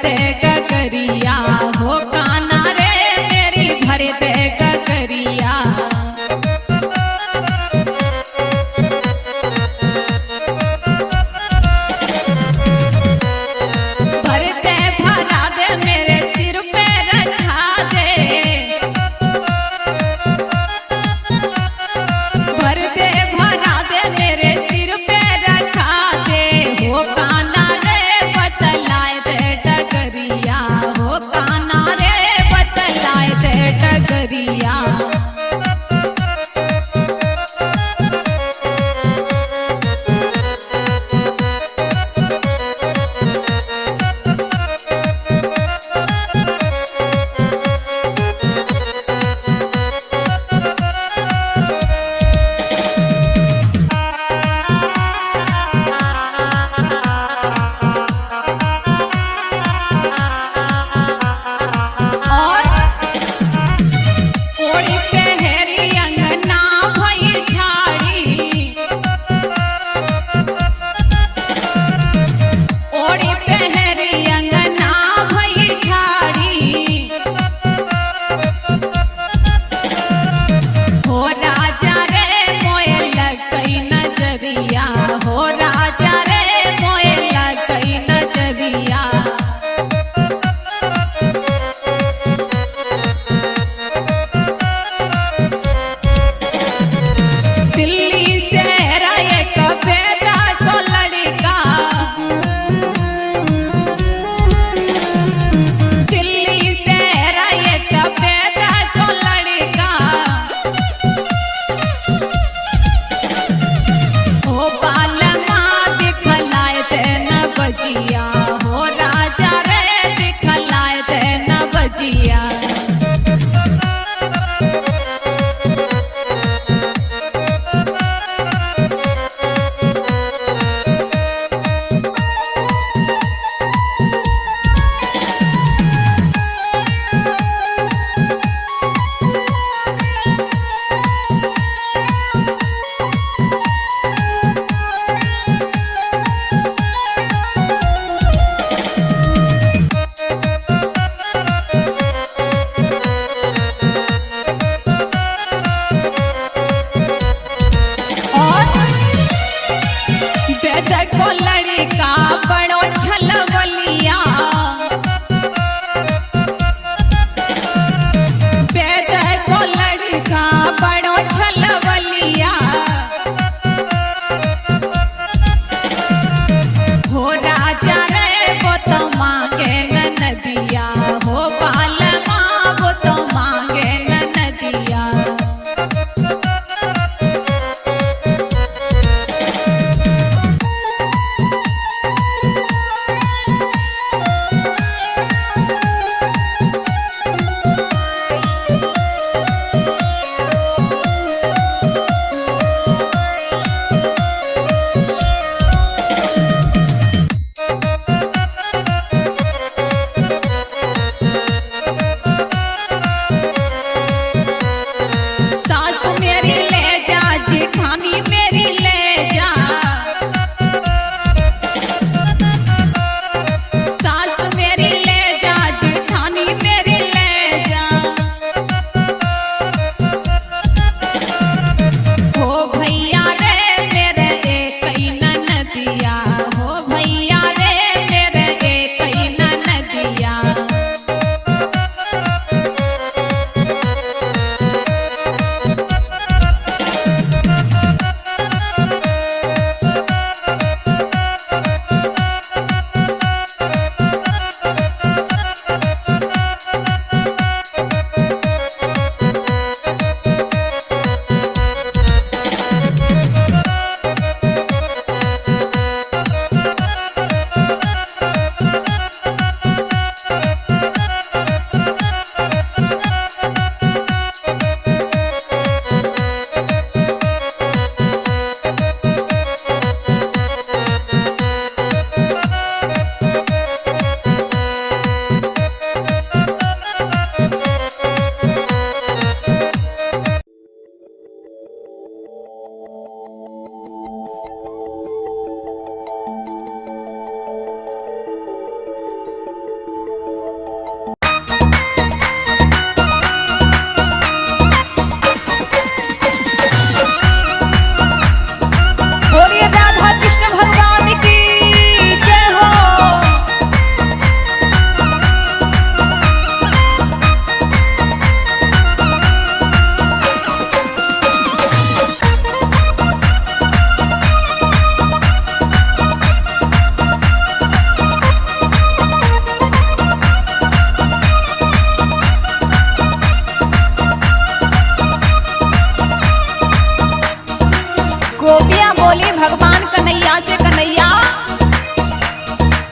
दे गगरिया हो काना रे मेरी भर दे गगरिया। भर दे भरा दे मेरे सिर पे रखा दे, भर दे भरा दे मेरे सिर पे रखा दे हो काना रे बतलाए दे डगरिया। बोली भगवान कन्हैया से, कन्हैया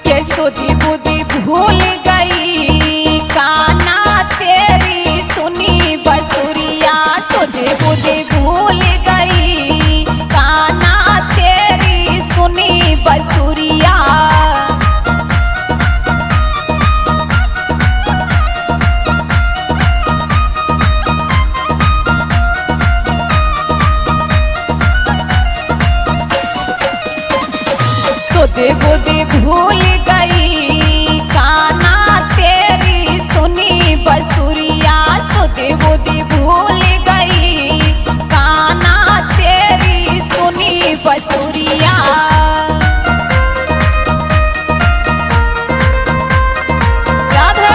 के सुधी बुद्धि भूल गई, काना तेरी सुनी बसुरिया। सुधी बुद्धि भूल गई, काना तेरी सुनी बसुरिया। सुधी बुद्धि भूल गई, काना तेरी सुनी बसुरिया। सुधी बुद्धि भूल गई, काना तेरी सुनी बसुरिया। राधे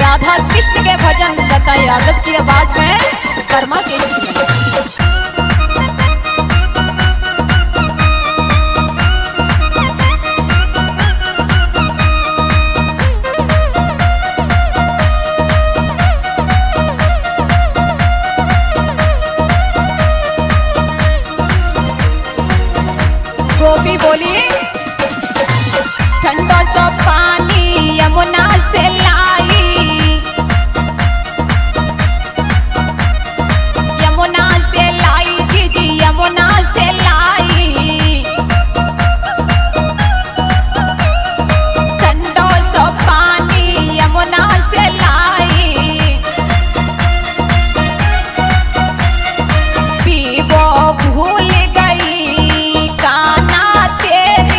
राधा कृष्ण के भजन लता यादव की आवाज में, कर्मा के गीत में। गोपी बोली ठंडा सा पानी यमुना से लाई, यमुना से लाई जी जी यमुना से लाई। ठंडा सा पानी यमुना से लाई, पीबो भूल गई, काना तेरी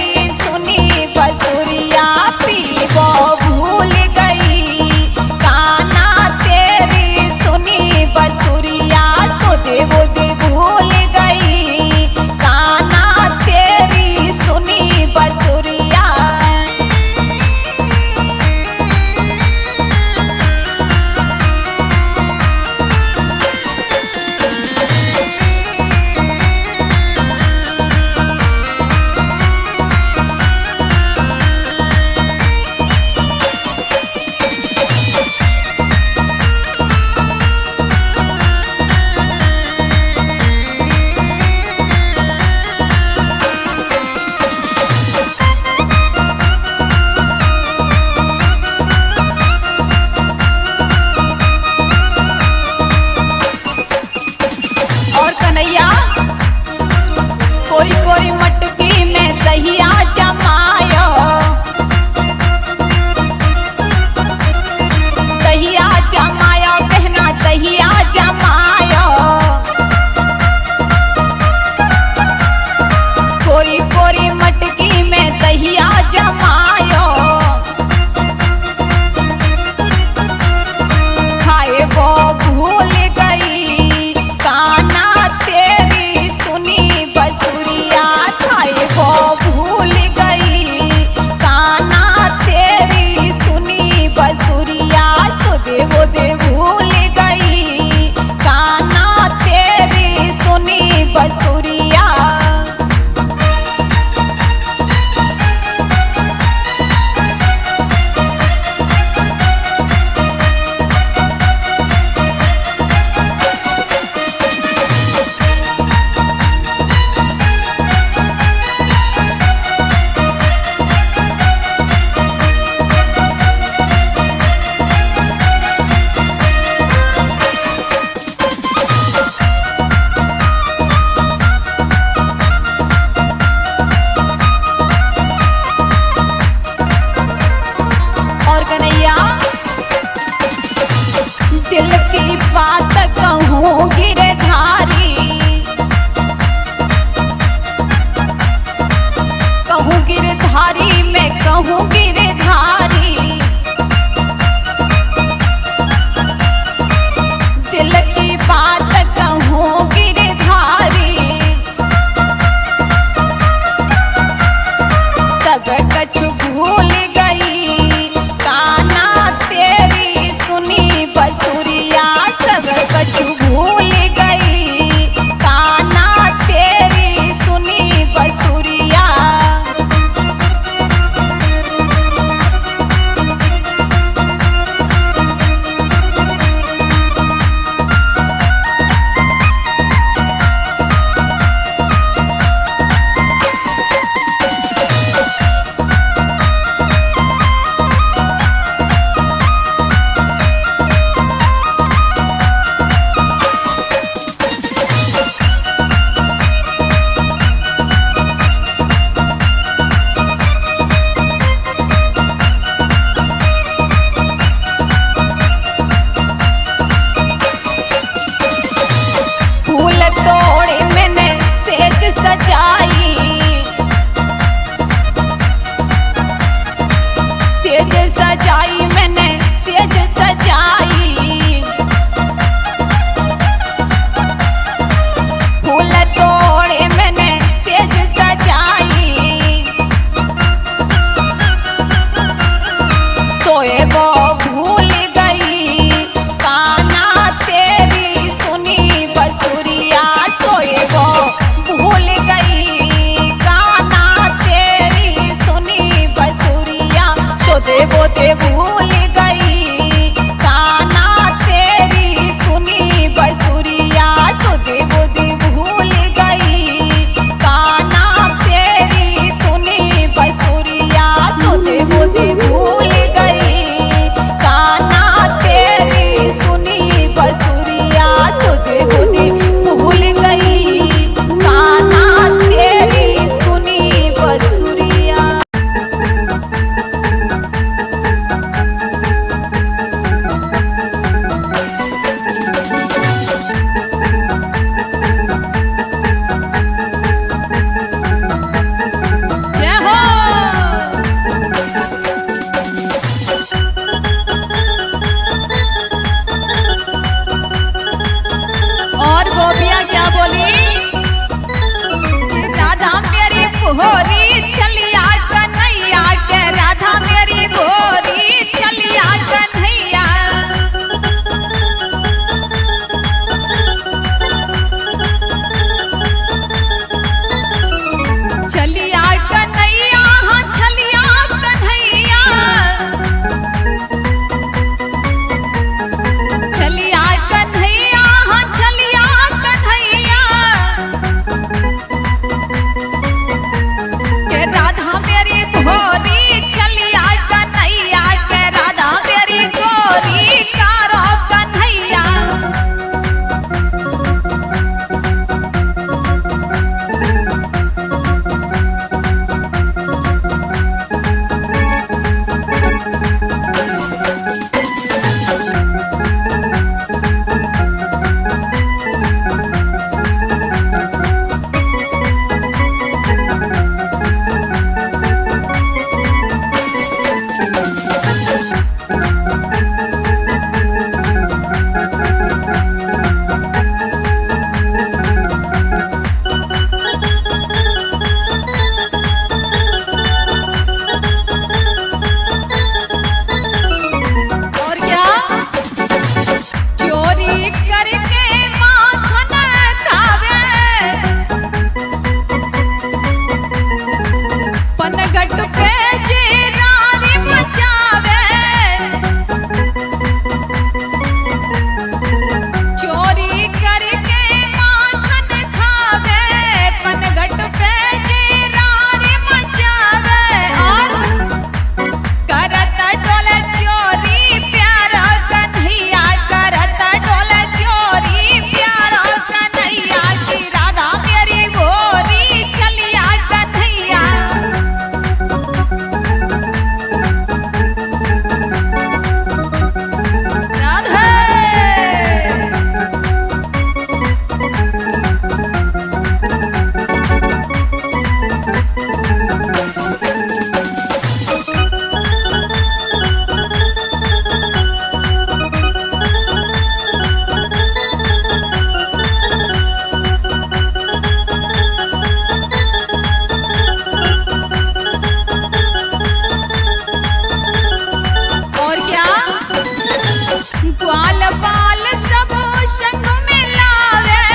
ग्वाल बाल सब संग में लावे,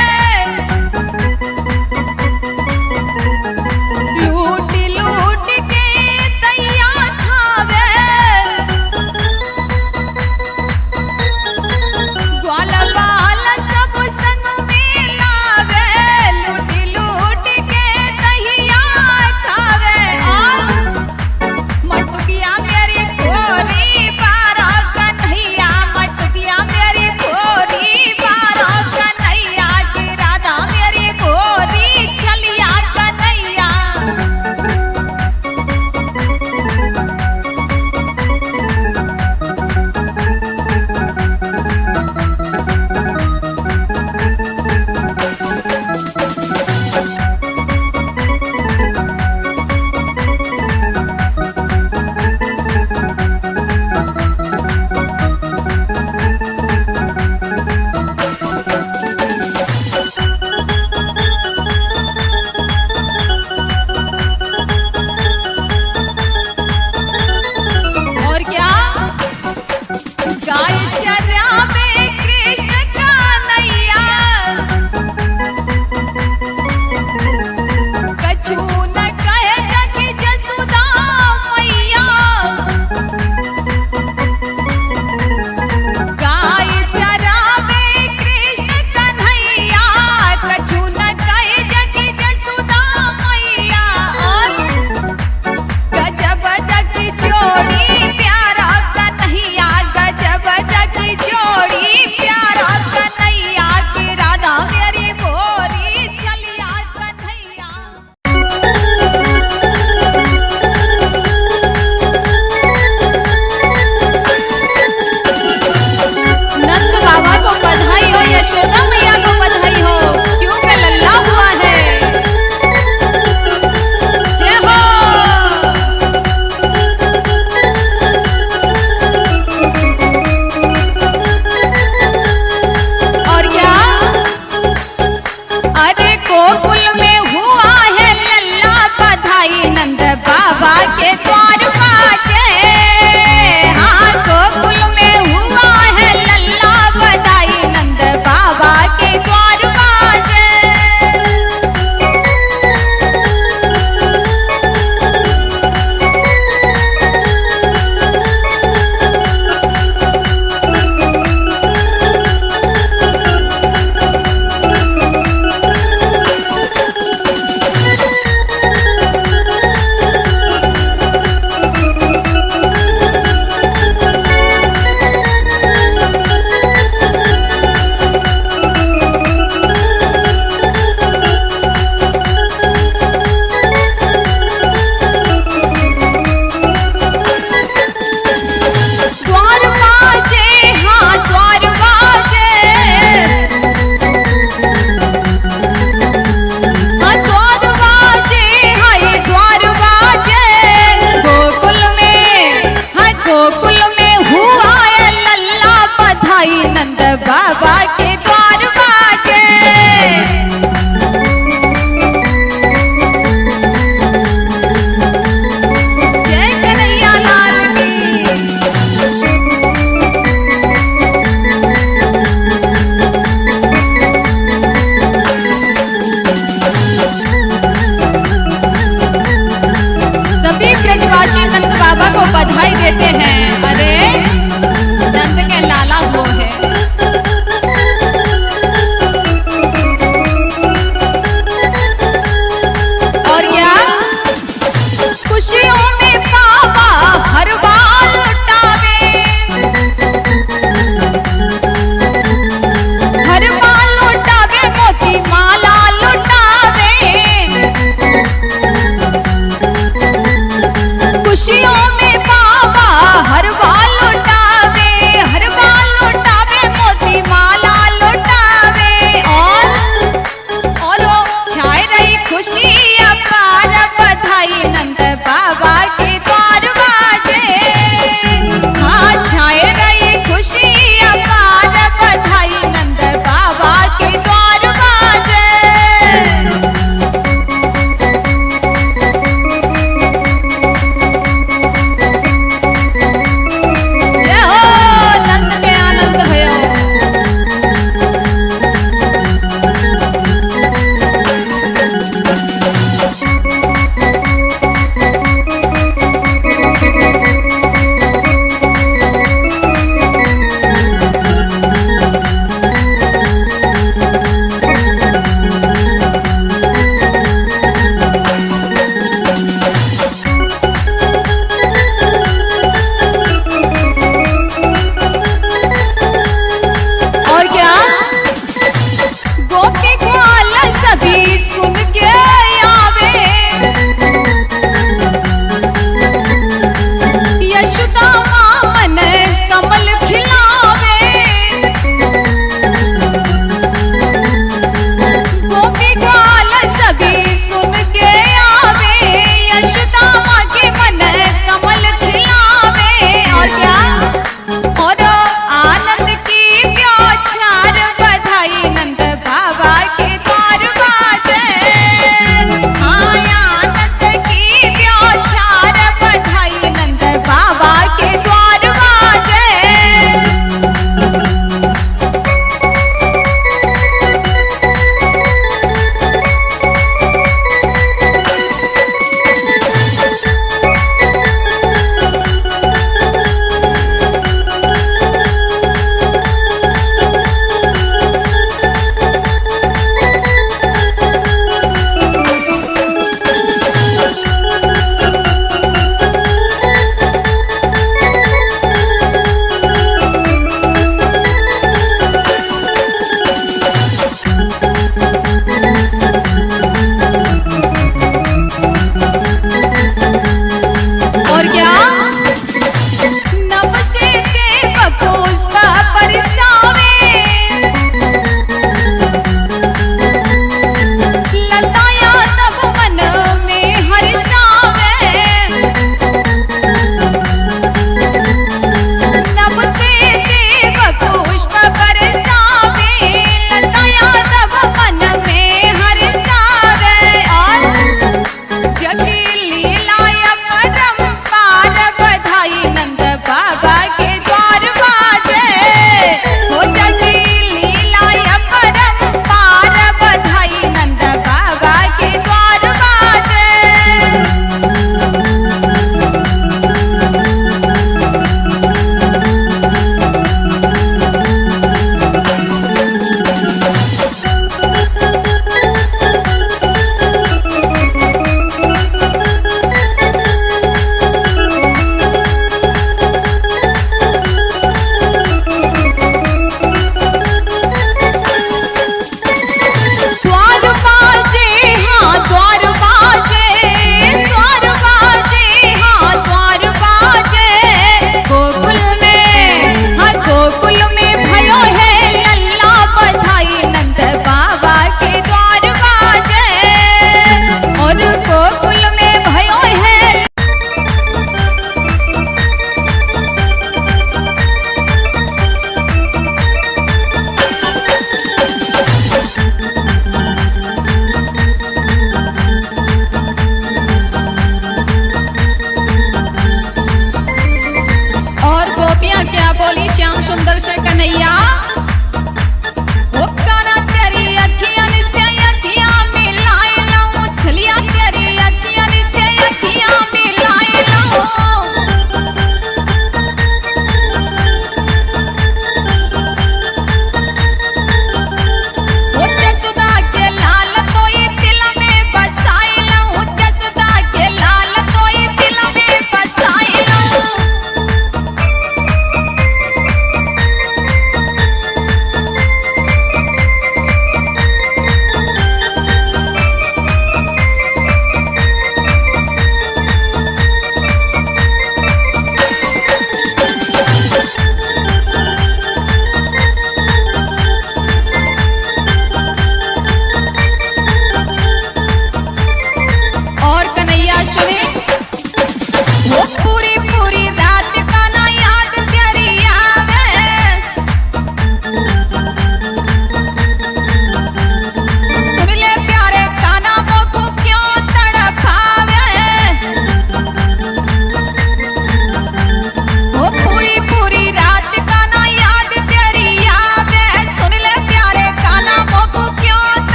लूट लूट के दैया खावे, ग्वाल बाल सब संग में लावे, लूट लूट के दैया खावे। मटुकिया मेरी गोरी बारा कन्हैया, मटुकिया मेरी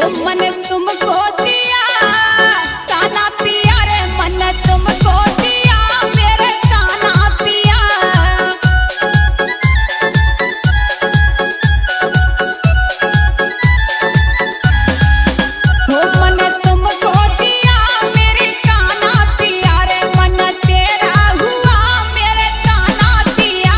मन तुमको दिया काना पिया रे, मन तुमको दिया मेरे काना पिया। हो मन तुमको दिया मेरे काना पिया रे, मन तेरा हुआ मेरे काना पिया।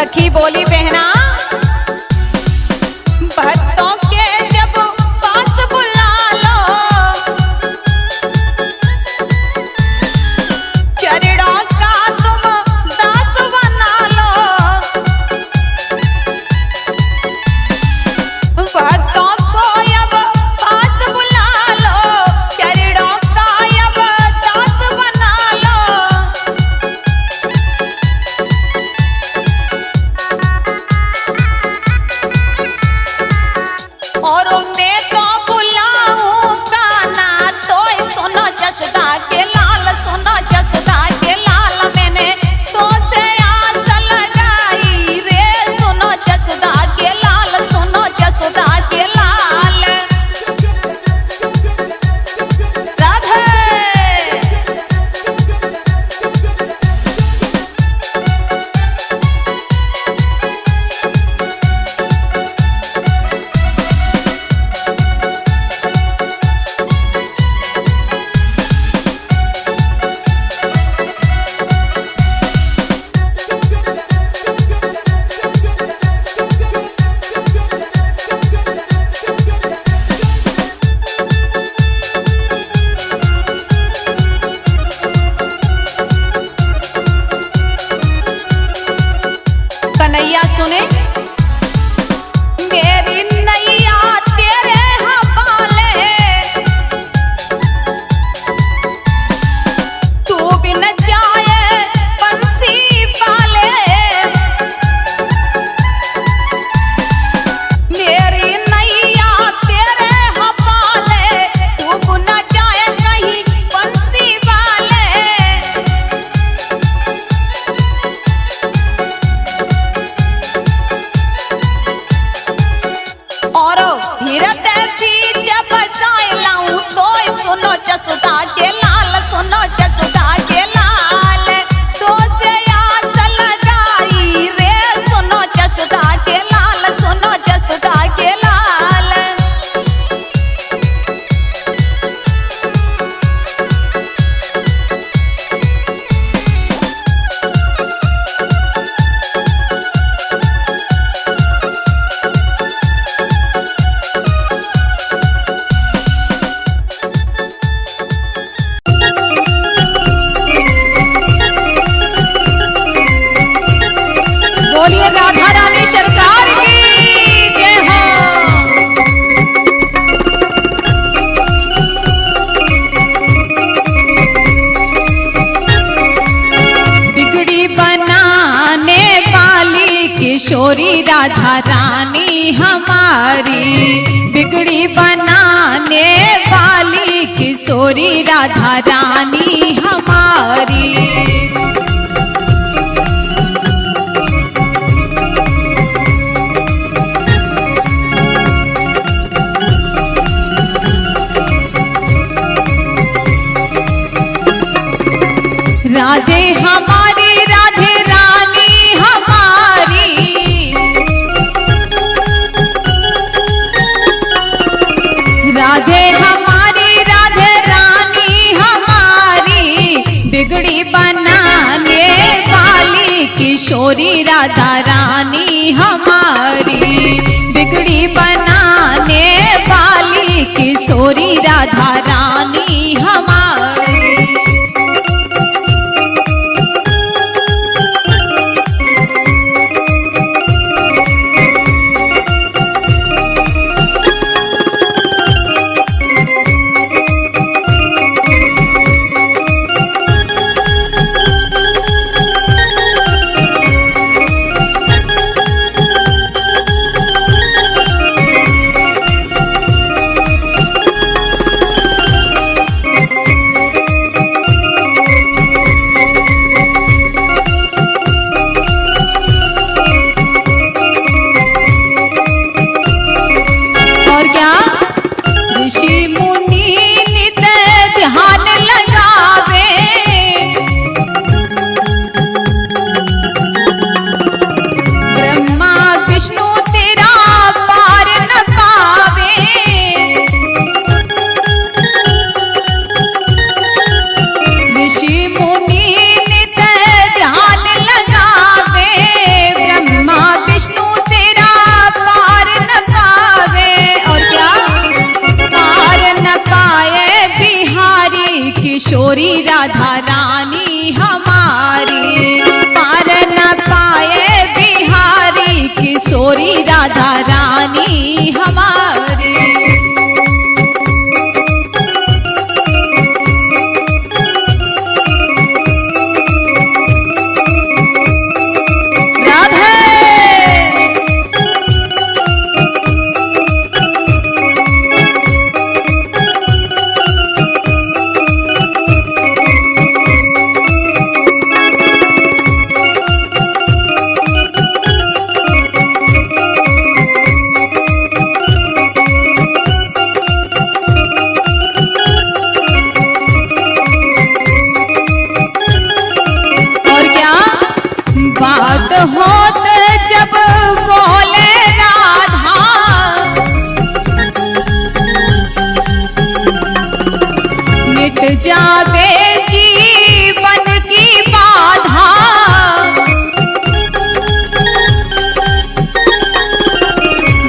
सखी बोली बहना भक्तों के जब पास बुला लो चरणों का तुम दास बना लो भक्तों को अब पास बुला लो चरणों का अब दास बना लो और मैं तो बुलाऊं काना तो सुनो जसोदा के लाल सुनो जसोदा के लाल मैंने तो से आस लगाई रे सुनो जसोदा के लाल सुनो जसोदा के लाल राधे कन्हैया सुने मेरी नैया तेरे हवाले तू भी न जाए बंसी वाले मेरी नैया तेरे हवाले तू भी न जाए कहीं बंसी वाले और हीरत भी जब साइलाऊं तो सुनो जसोदा के लाल सुनो जसोदा के लाल तो से आस लगाई रे सुनो जसोदा के लाल सुनो जसोदा के लाल बोलिए राधा रानी सरकार की जय हो। बिगड़ी बनाने वाली किशोरी राधा रानी हमारी बिगड़ी बनाने वाली किशोरी राधा रानी हमारी राधे हमारी राधे रानी हमारी राधे हमारी राधे रानी हमारी बिगड़ी बनाने वाली किशोरी राधा रानी हमारी बिगड़ी बनाने वाली किशोरी राधा रानी हमारी जब बोले राधा, मिट जावे जीवन की बाधा।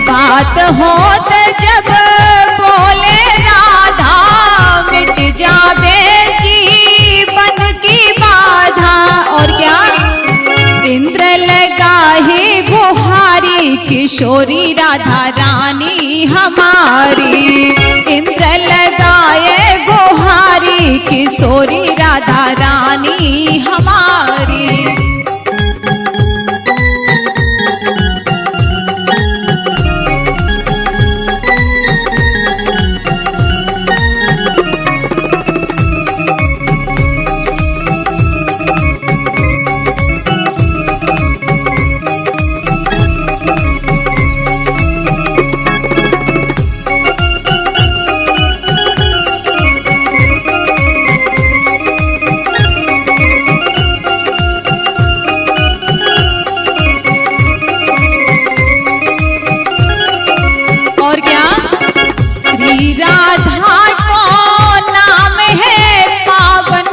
बात होत जब बोले राधा, मिट जावे जीवन की बाधा। और क्या? इंद्र लगाए गुहारी, किशोरी राधा रानी हमारी। इंद्र लगाए गुहारी, किशोरी राधा रानी हमारी। और क्या? श्री राधा को नाम है पावन,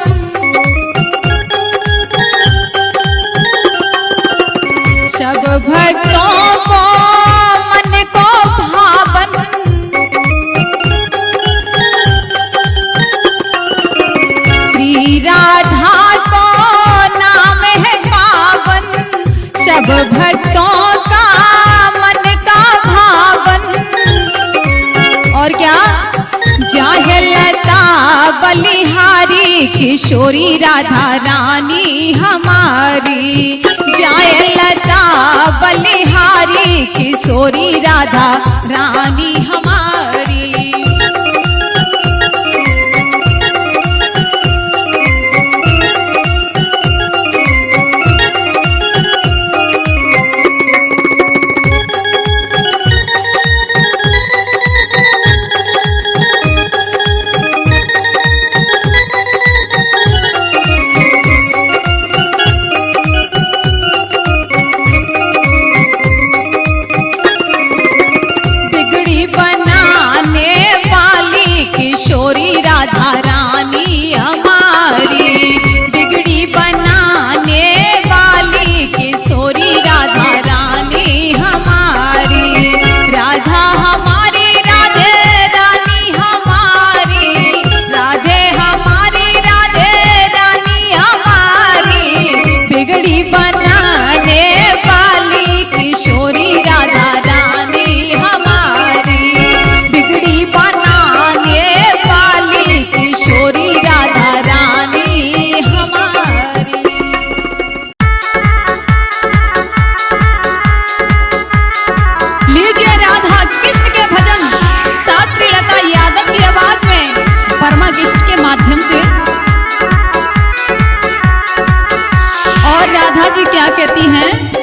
सब भक्तों को मन को भावन। श्री राधा को नाम है पावन, सब भक्तों का मन का भावन। और क्या? जाहे लता बलिहारी, किशोरी राधा रानी हमारी। जाए लता बलिहारी, किशोरी राधा रानी हमारी। किशोरी राधा रानी हमारी। बिगड़ी बनाने वाली किशोरी राधा रानी हमारी। राधा हमारी, राधे रानी हमारी। राधे हमारी, राधे रानी हमारी। बिगड़ी बनाने वाली किशोरी राधा रानी हमारी। बिगड़ी किशोरी राधा रानी हमारी। लीजिए राधा कृष्ण के भजन शास्त्री लता यादव की आवाज में वर्मा गिफ्ट के माध्यम से। और राधा जी क्या कहती हैं?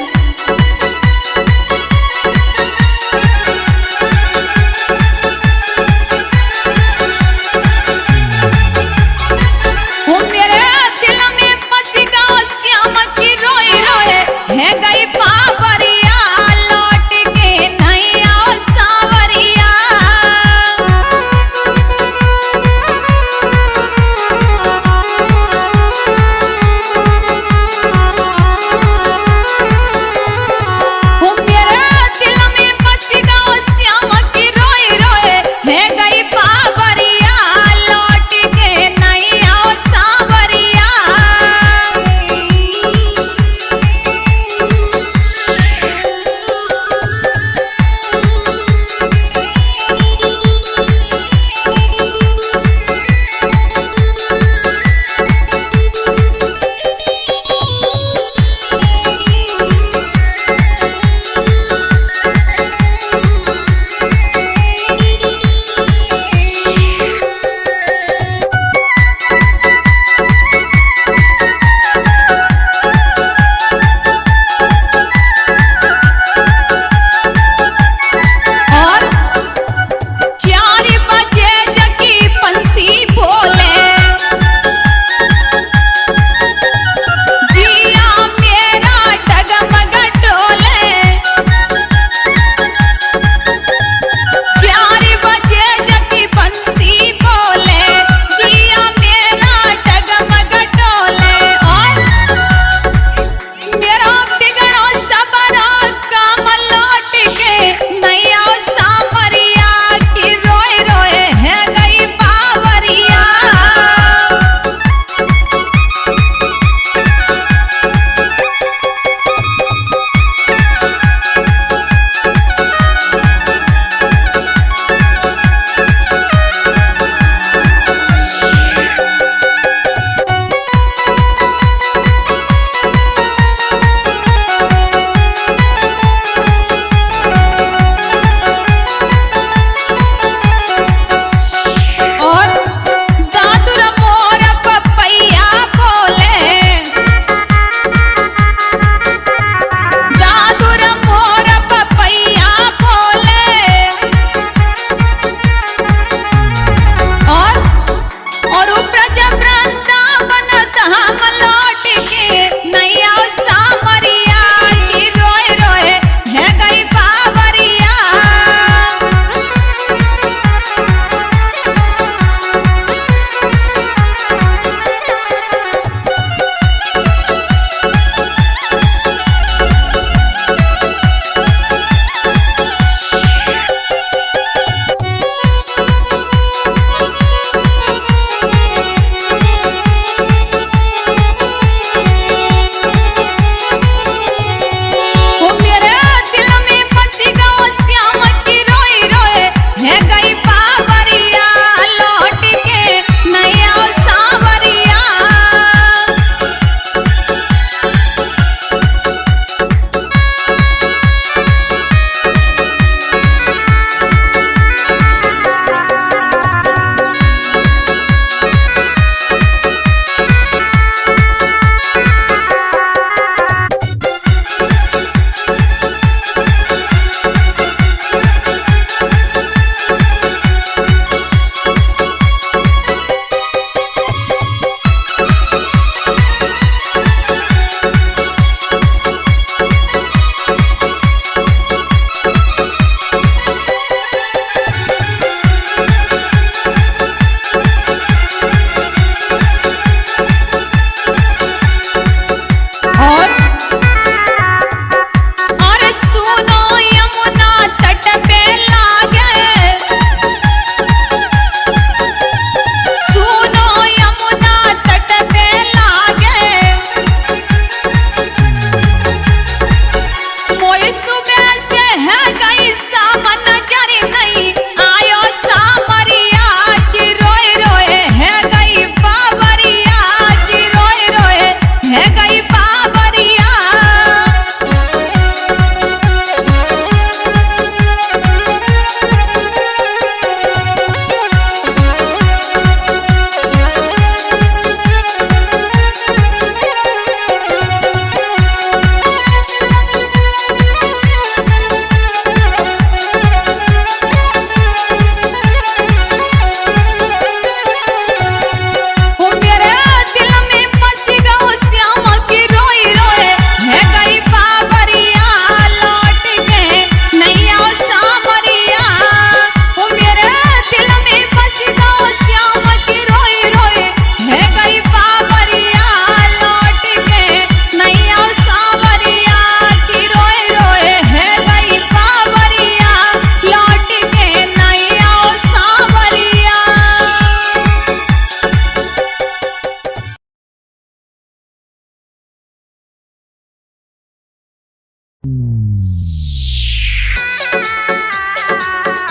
है गई सामन जरी नहीं आयो सामरिया की रोए रोए है गई बाबरिया की रोए रोए है गई बाबरिया।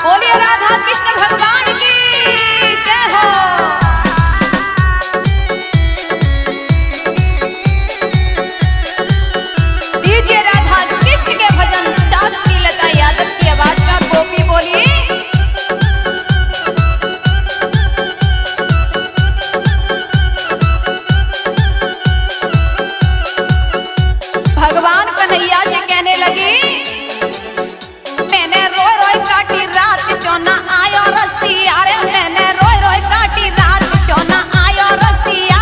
बोलिए राधा कृष्ण भगवान की जय हो। डीजे राधा कृष्ण के भजन शास्त्री लता यादव की आवाज में गोपी बोली। भगवान कन्हैया से कहने लगी मैंने रोई रोई काटी रात चौना आयो रसिया रे मैंने रोई रोई काटी रात चौना आयो रसिया।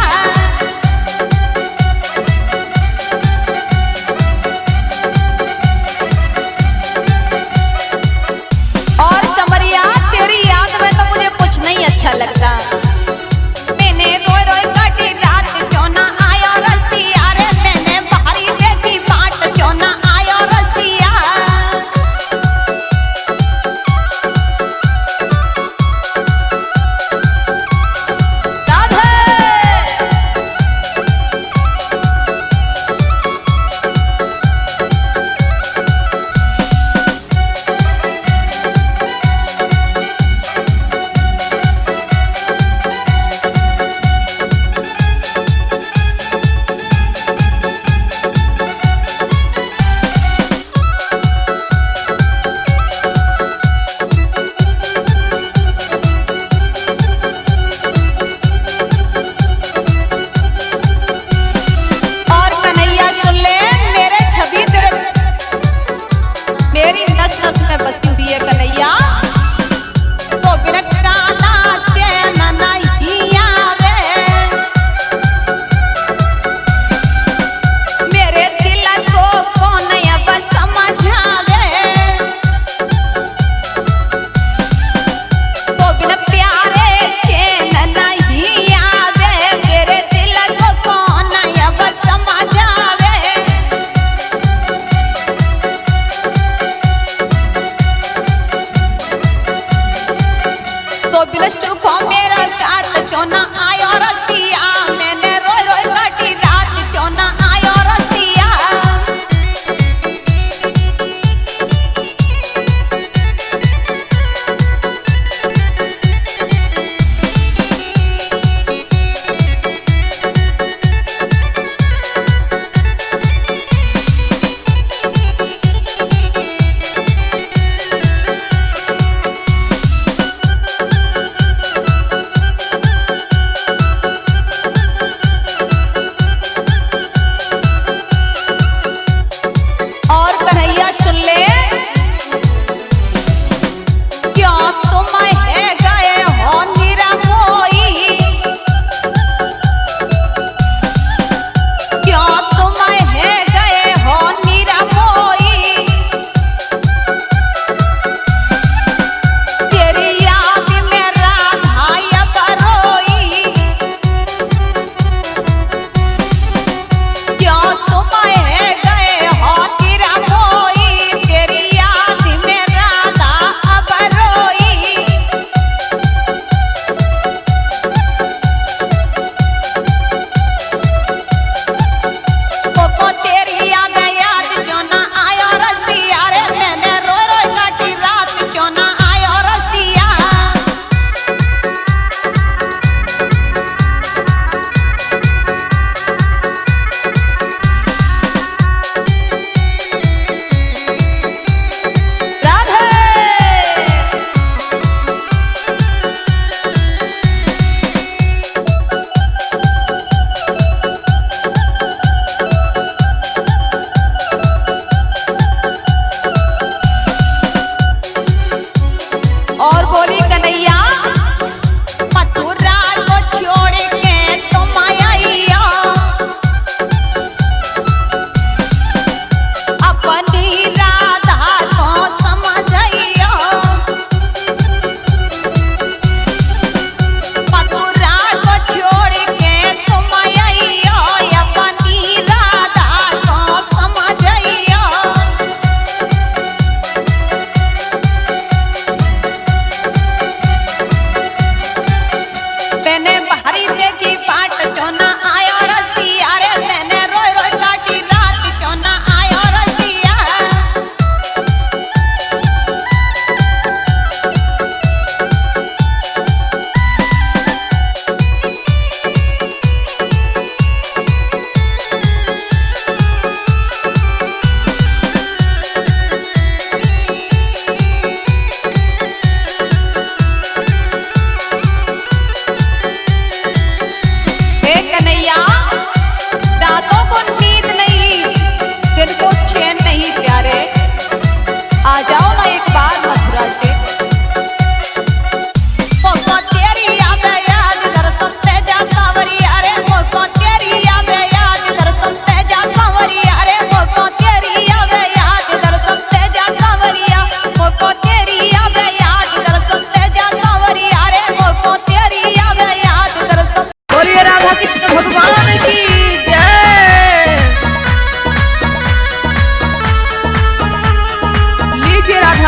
और समरिया तेरी याद में तो मुझे कुछ नहीं अच्छा लगता। मैंने रोई रोई काटी रात चौना आयो रसिया रे मैंने बाहरी देखी बाट चौना आयो रसिया। मेरी नस नस में बसी हुई है कन्हैया तो बिना काना चैन नहीं आवे। मेरे दिल को कौन अब समझावे तो बिना प्यारे चैन नहीं आवे। मेरे दिल को कौन अब समझावे। तो बिनष्ट को मेरा काट चौना आयो रसिया मैंने रोई रोई काटी रात चौना आयो रसिया।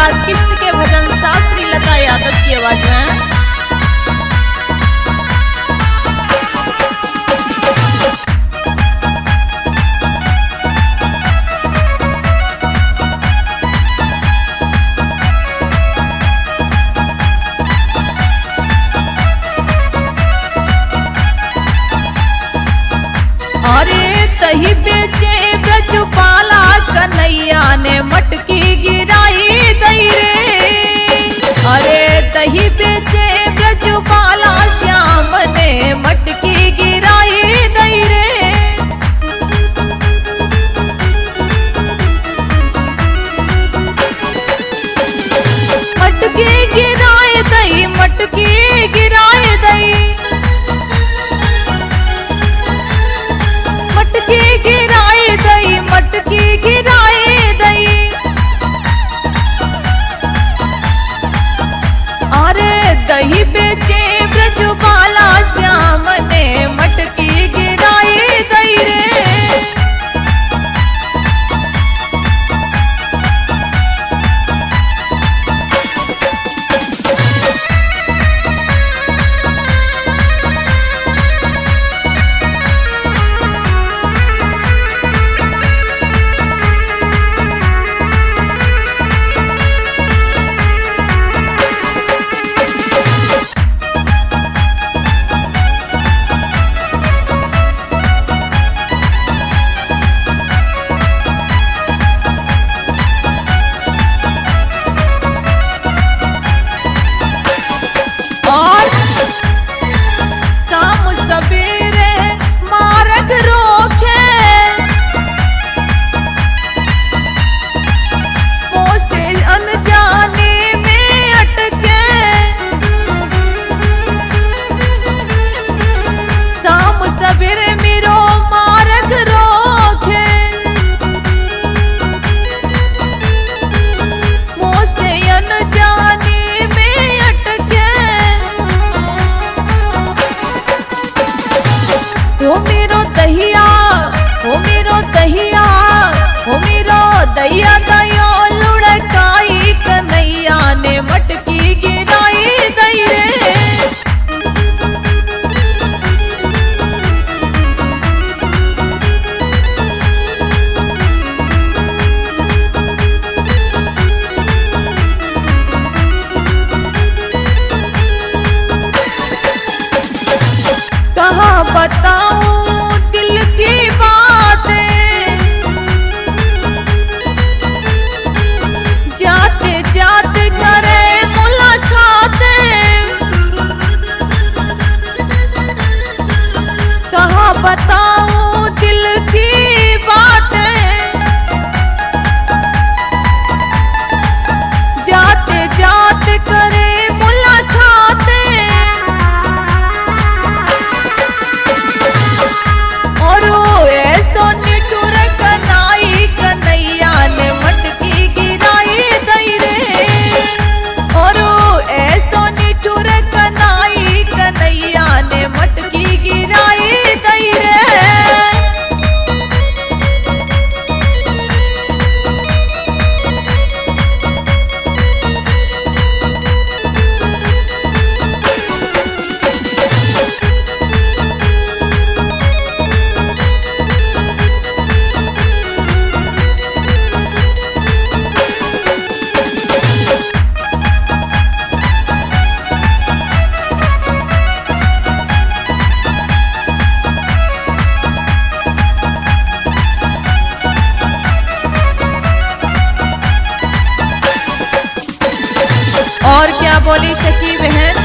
राधा कृष्ण के भजन शास्त्री लता यादव की आवाज में। अरे तही बेचे ब्रजपाला कन्हैया ने मटकी गिराई दई रे। अरे तही बेचे ब्रजपाला श्याम ने मटकी गिराई दई रे। मटकी गिराए दई, मटकी गिराए दई, मटकी गिराए दई, मटकी गिराए दई। अरे दही बेचे ब्रजपाला श्याम ने मटकी गिराए दई रे। दैया दयो लुढ़काई कन्हैया ने मटकी गिराई दई रे। कहाँ बताऊं दिल की बातें, जाते जाते करे मुलाकातें। कहाँ बताऊं दिल की बातें, जाते जाते करे मुलाकातें। और ऐसो निठुर कनाई कन्हैया ने मटकी गिराई दई रे। और ऐसो निठुर कनाई कन्हैया ने मटकी गिराई दई रे। और क्या बोली सखी बहन,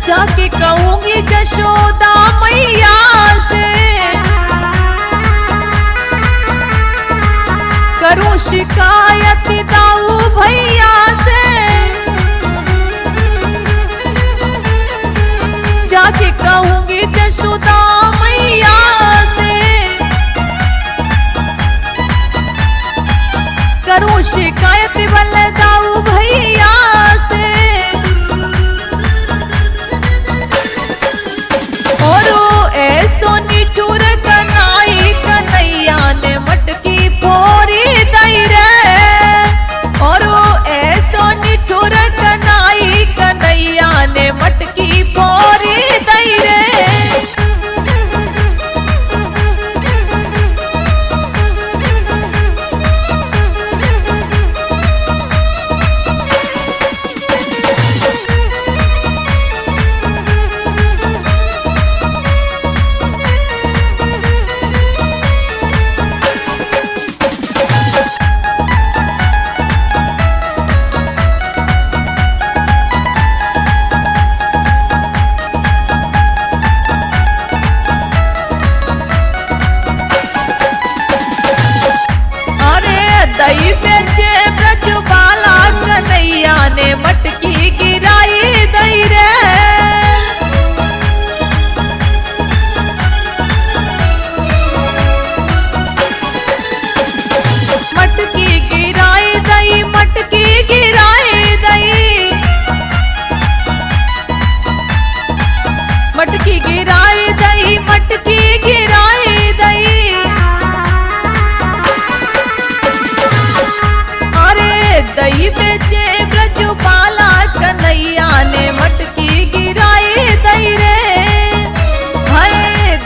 जाके कहूंगी जशोदा मैया से, करूं शिकायत दाऊ भैया से। जाके कहूंगी जशोदा मैया से, करूं शिकायत बलदाऊ भैया से। और ऐसो निठुर कनाई कन्हैया ने मटकी फोड़ी दई रे। और दही बेचे ब्रजपाला कन्हैया ने मटकी गिराई दई रे। हाय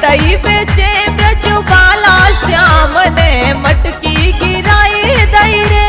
दही बेचे ब्रजपाला श्याम ने मटकी गिराई दई रे।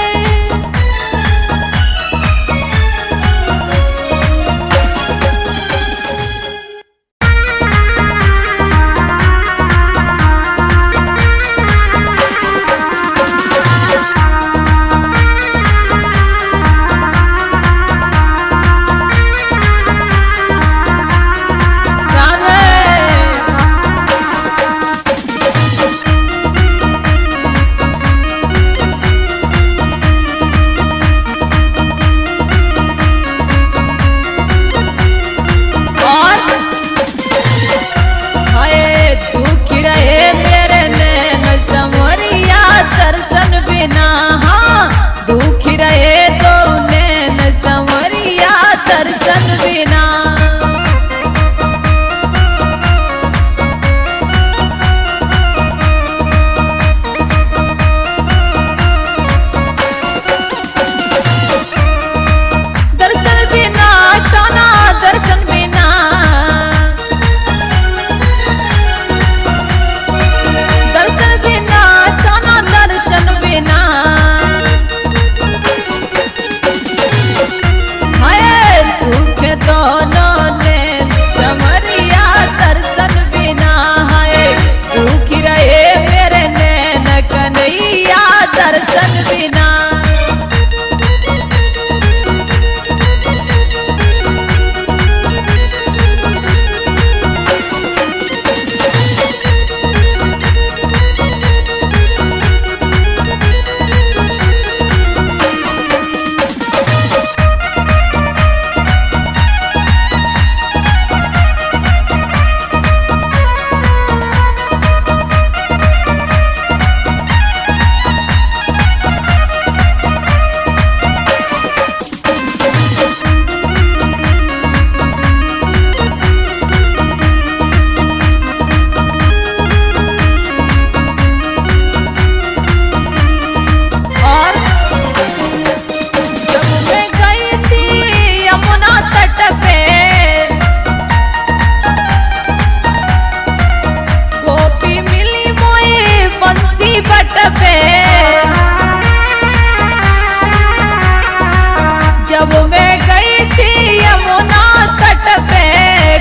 जब मैं गई थी यमुना तट पे,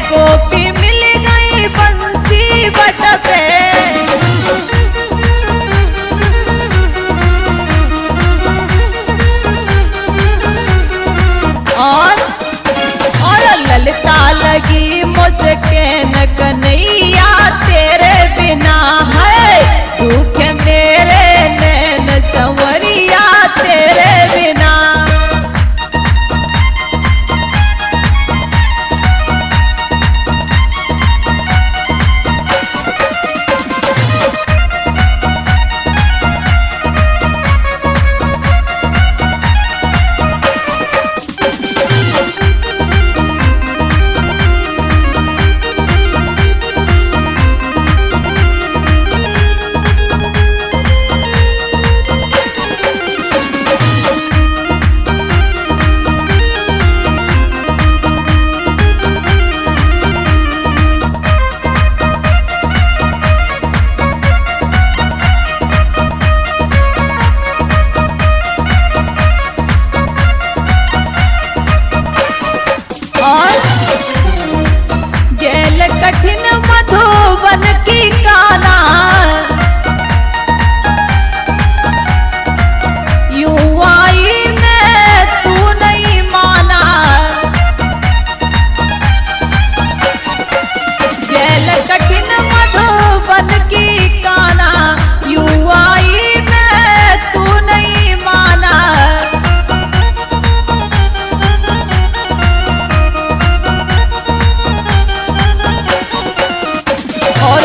गोपी मिल गई बंसी बट पे। और ललिता लगी मुझके न कन्हैया तेरे बिना है, दुख मेरे नैन संवरिया तेरे बिना। कठिन मधुबन की काना, यूं आई मैं तू नहीं माना। गैल कठिन मधुबन की काना, यूं आई मैं तू नहीं माना। और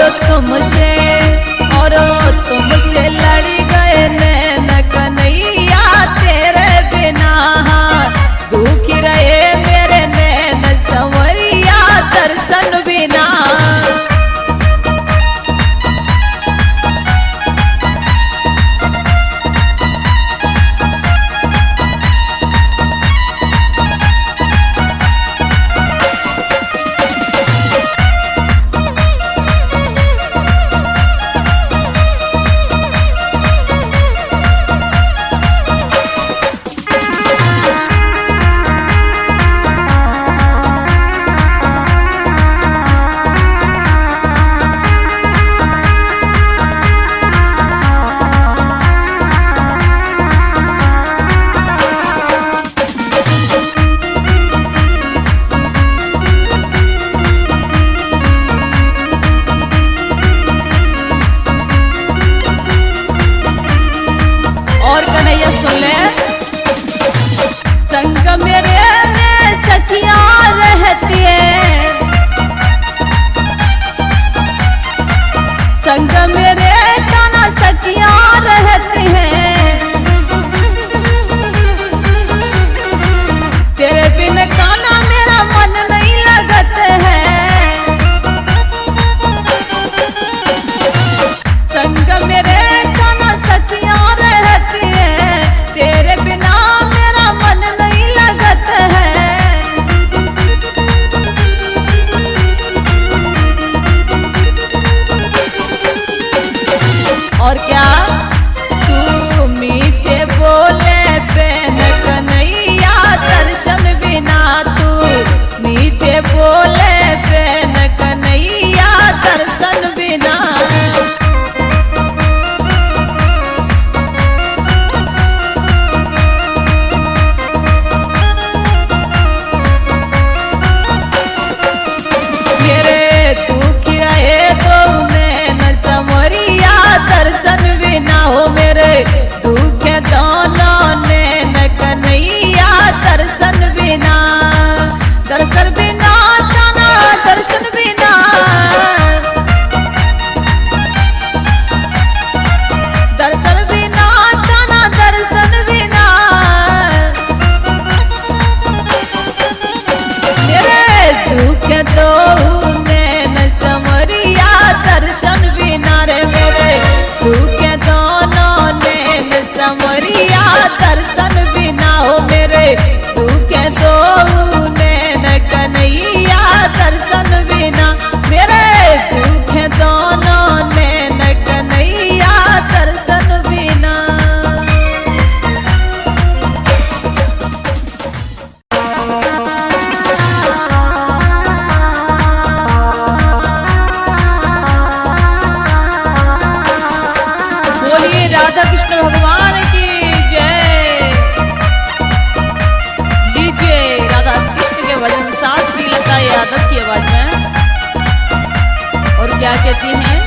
कहती हैं,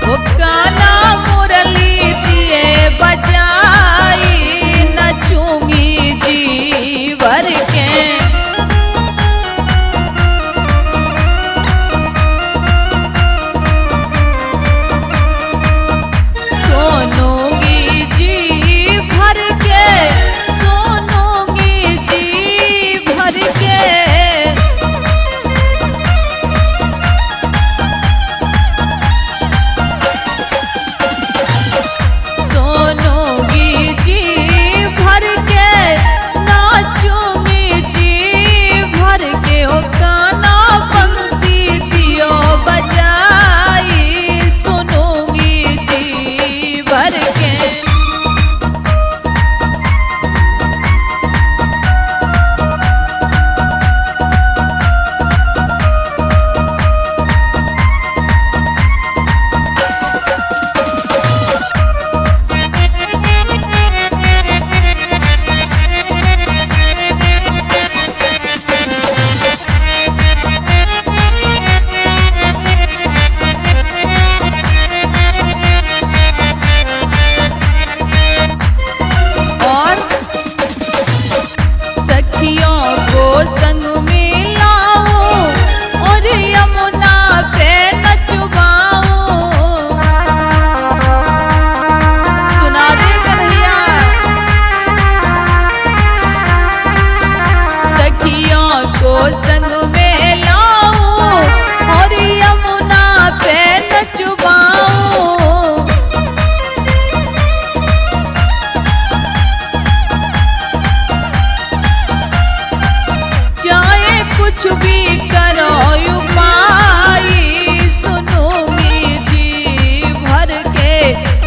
वो काना मुरली दिए बजाई नचूंगी जी भर के। सोनूंगी जी भर के, सोनूंगी जी भर के। सोनूंगी जी भर के, नाचूंगी जी भर के। ओ गाना बंसी दियो बजाई सुनूंगी जी भर के। और सखियों को संग में लाऊं और यमुना पे नचवाऊं। सुना दे कन्हैया। सखियों को संग में लाऊं और यमुना पे नचवाऊं। चाहे कुछ भी करो उपाय सुनूंगी जी भर के।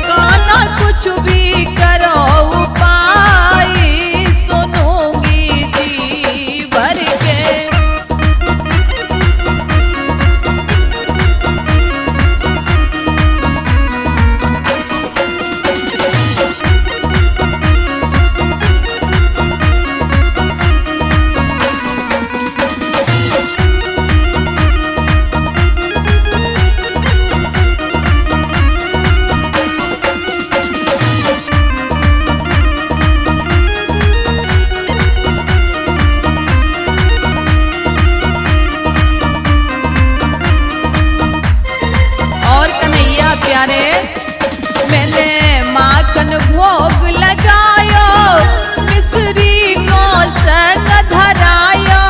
गाना कुछ भी करो उपाय सुनूंगी जी भर के। और कन्हैया प्यारे, मैंने माखन भोग लगायो मिश्री को संग धरायो।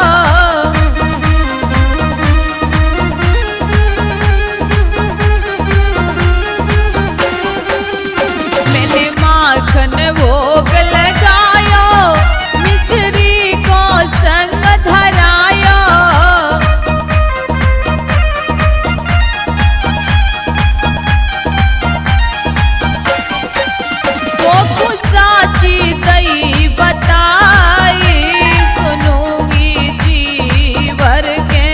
मैंने माखन भोग लगायो मिश्री को संग धरायो। को साची दई बताई सुनूंगी जी भर के।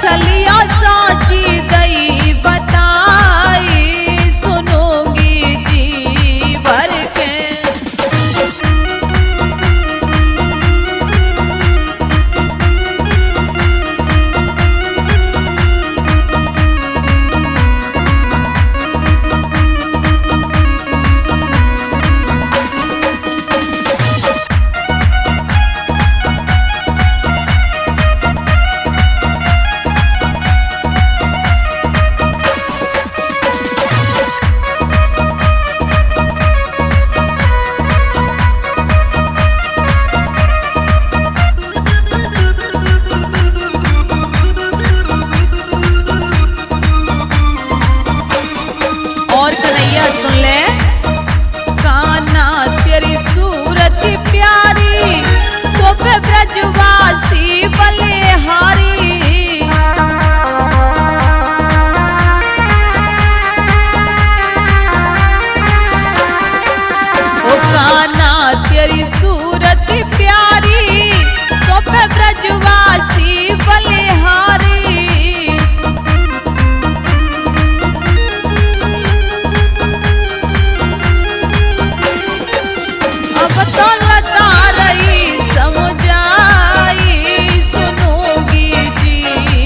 छलिया साची दई बताई सुनूंगी जी भर के। और कन्हैया सुन ले, कान्हा तेरी सूरत प्यारी तो पे ब्रजवासी बलिहारी। ओ कान्हा तेरी सूरत प्यारी तो पे ब्रजवासी बलिहारी। रही समझाई सुनूंगी जी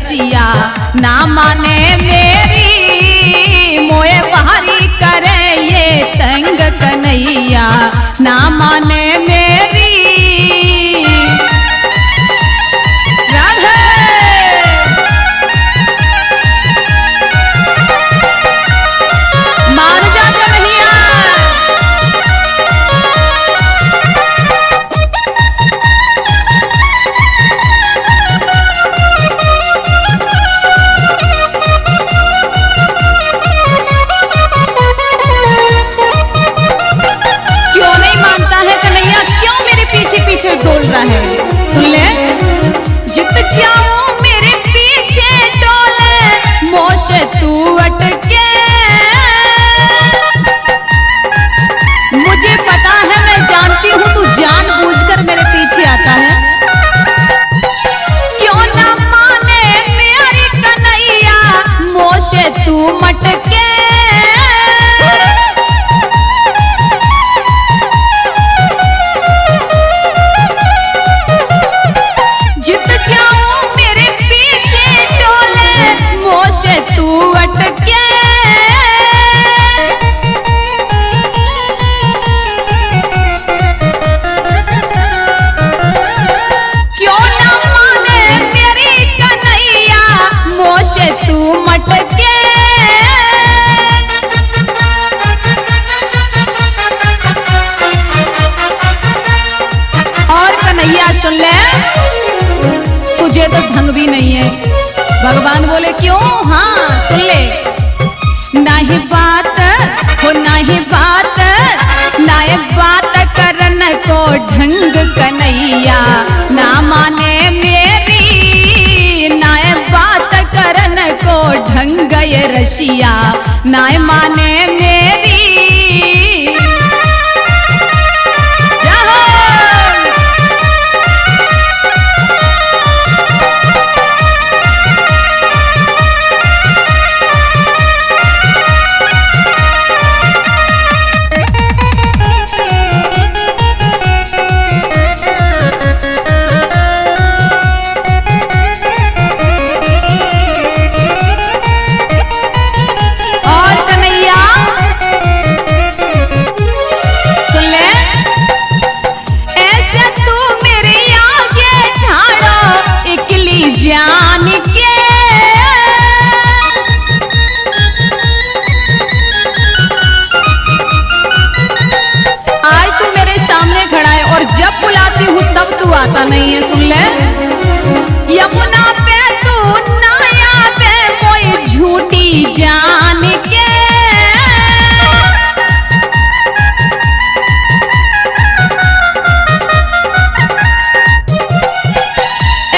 रसिया ना माने मेरी, मोए बाहरी करे ये तंग कन्हैया ना माने मेरी। पीछे डोल रहा है, सुन ले। जित जाऊं मेरे पीछे डोले मोशे तू अटके, मुझे पता है, मैं जानती हूँ तू जानबूझकर मेरे पीछे आता है। क्यों ना माने मेरी कन्हैया मोशे तू मटके, सुन ले, तुझे तो ढंग भी नहीं है। भगवान बोले क्यों? हाँ सुन ले। नहीं बात हो नहीं बात, नाए बात करन को ढंग कन्हैया ना माने मेरी, नाए बात करन को ढंग ये रसिया नाए माने मेरी। आता नहीं है, सुन ले। यमुना पे तू नाया पे कोई झूठी जान के,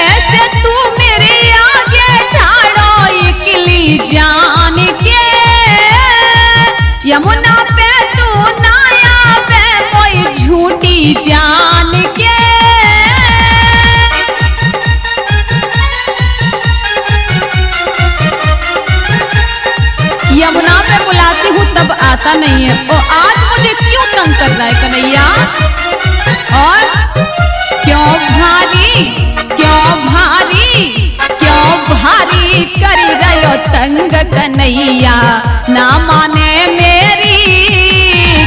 ऐसे तू मेरे आगे ठाड़ो इकली जान के। यमुना पे तू नाया पे कोई झूठी जान के, यमुना पे बुलाती हूँ तब आता नहीं है, और आज मुझे क्यों तंग कर रहा है कन्हैया? और क्यों भारी क्यों भारी क्यों भारी कर रहे हो तंग कन्हैया ना माने मेरी,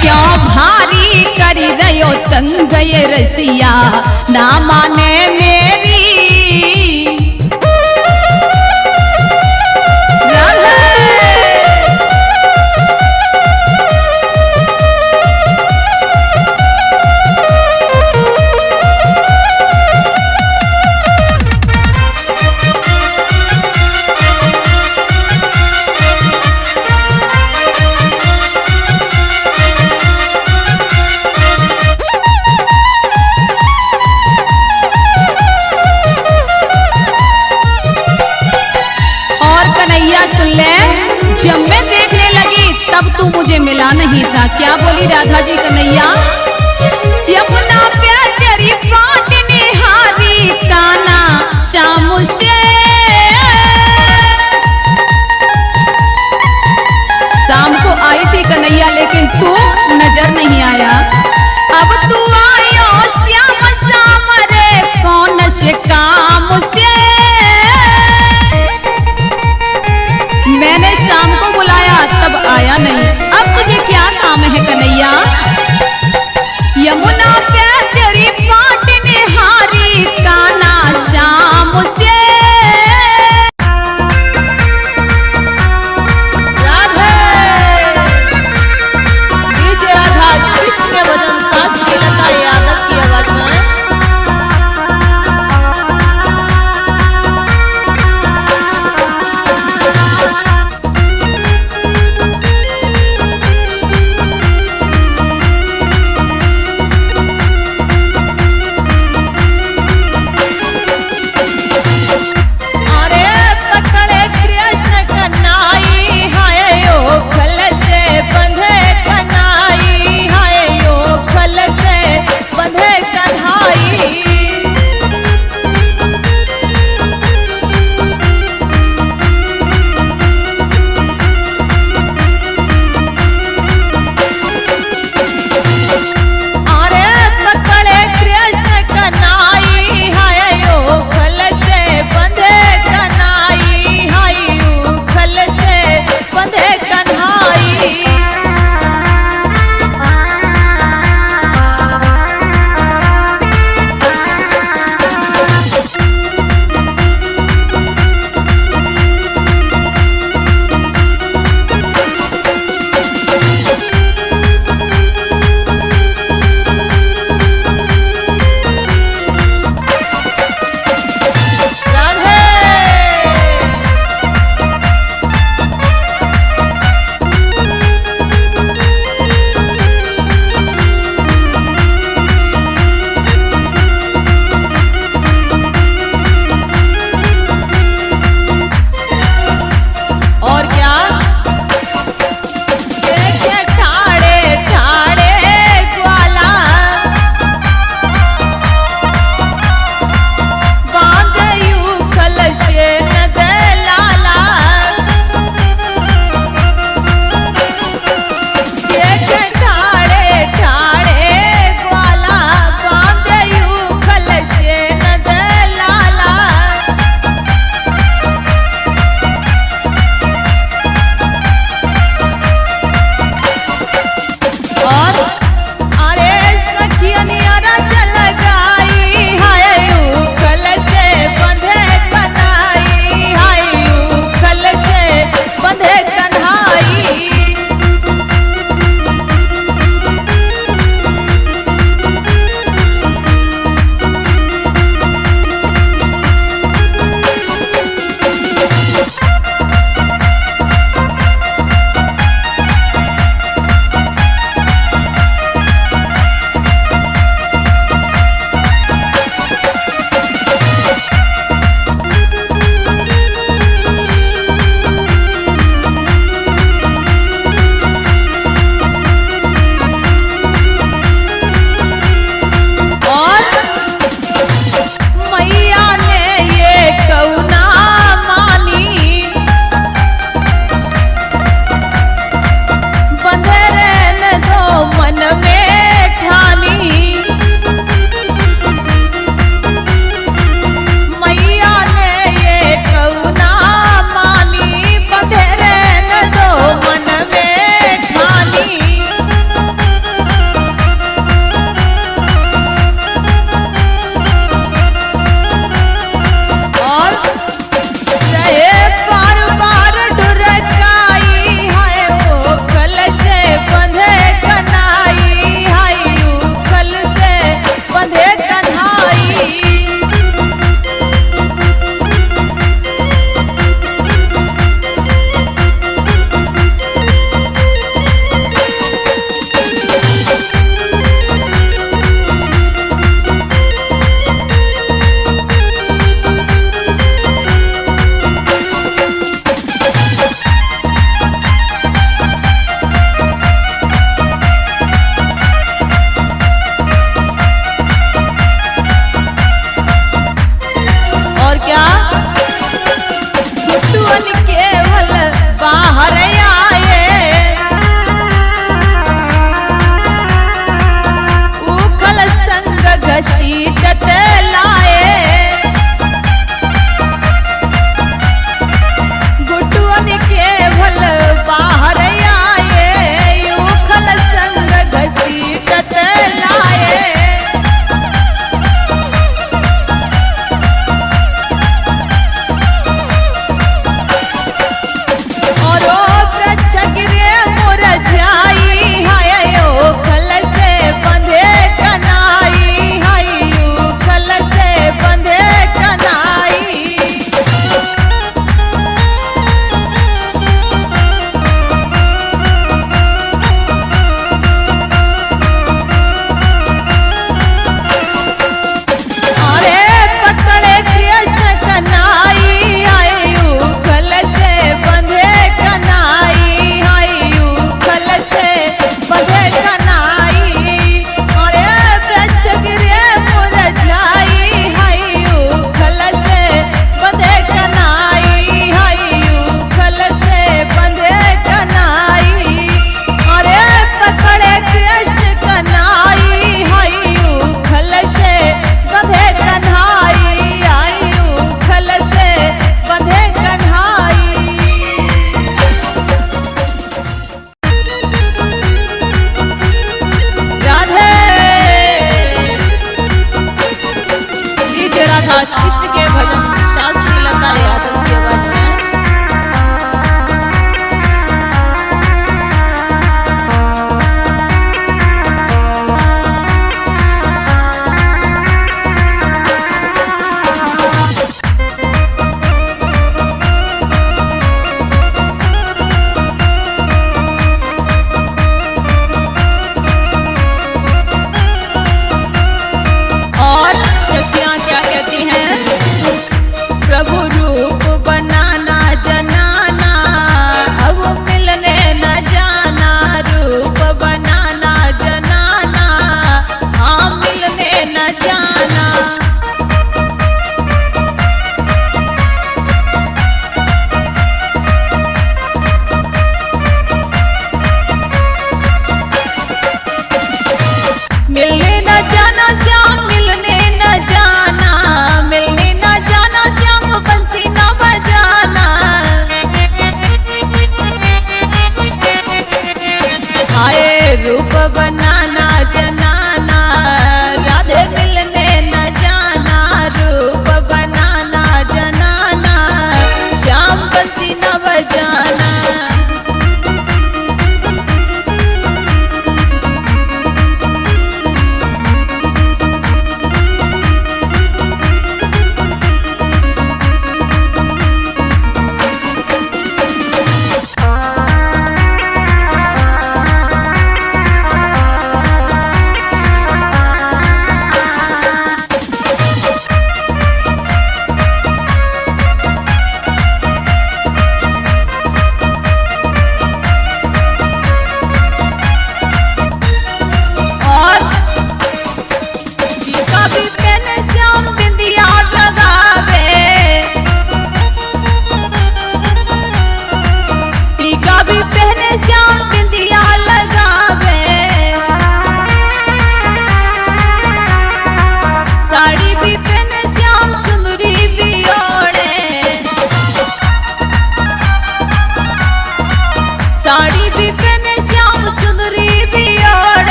क्यों भारी कर रहे हो तंग ये रसिया ना माने मेरी। सुन ले, जब मैं देखने लगी तब तू मुझे मिला नहीं था। क्या बोली राधा जी कन्हैया? यमुना पे तेरी बाट निहारी काना शाम से, शाम को आई थी कन्हैया लेकिन तू नजर नहीं आया। अब तू आयो श्याम शाम रे कौन से काम से, यमुना पे तेरी पाट निहारी काना श्याम से। राधे डीजे राधा कृष्ण के भजन शास्त्री लता यादव की आवाज में। घसीटत लाए गुटुअन के भल बाहर आए उखल संग घसीटत लाए।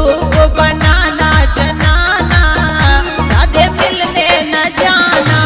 रूप बनाना जनाना, राधे मिलने न जाना।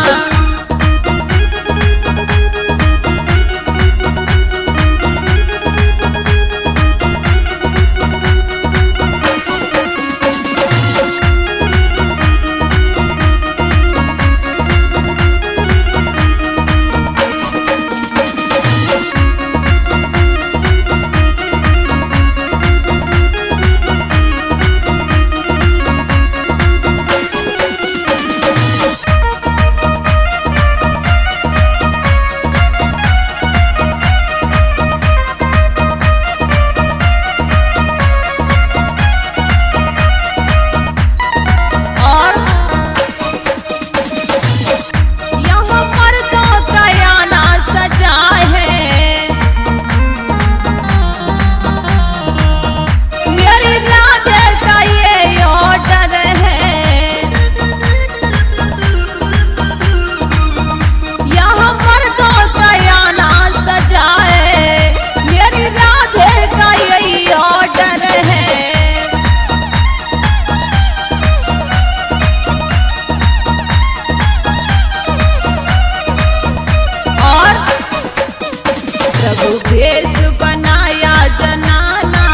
प्रभु भेष बनाया जनाना,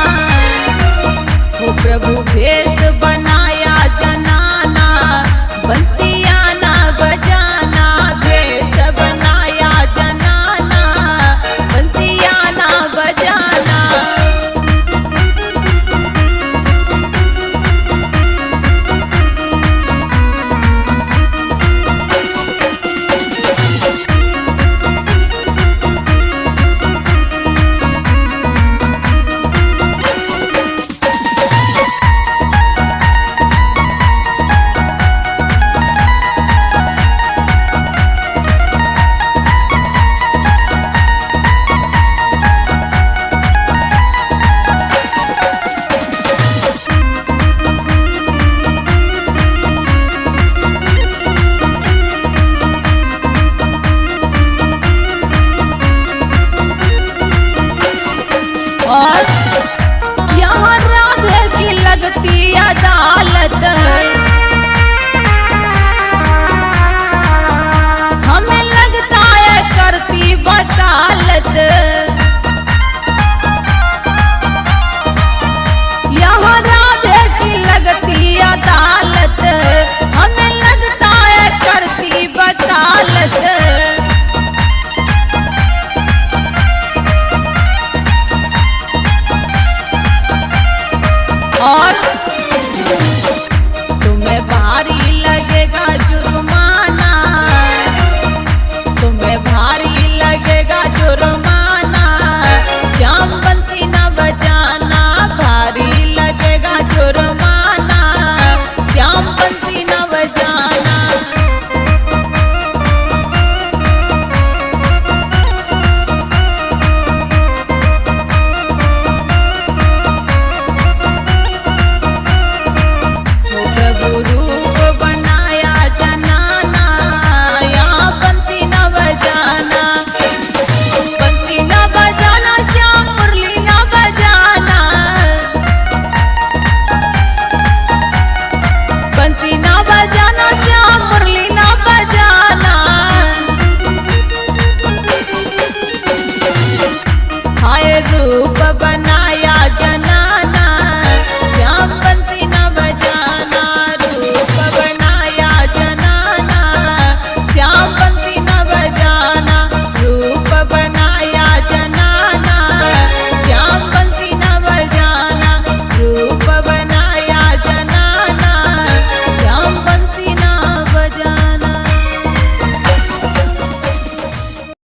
हो प्रभु भेष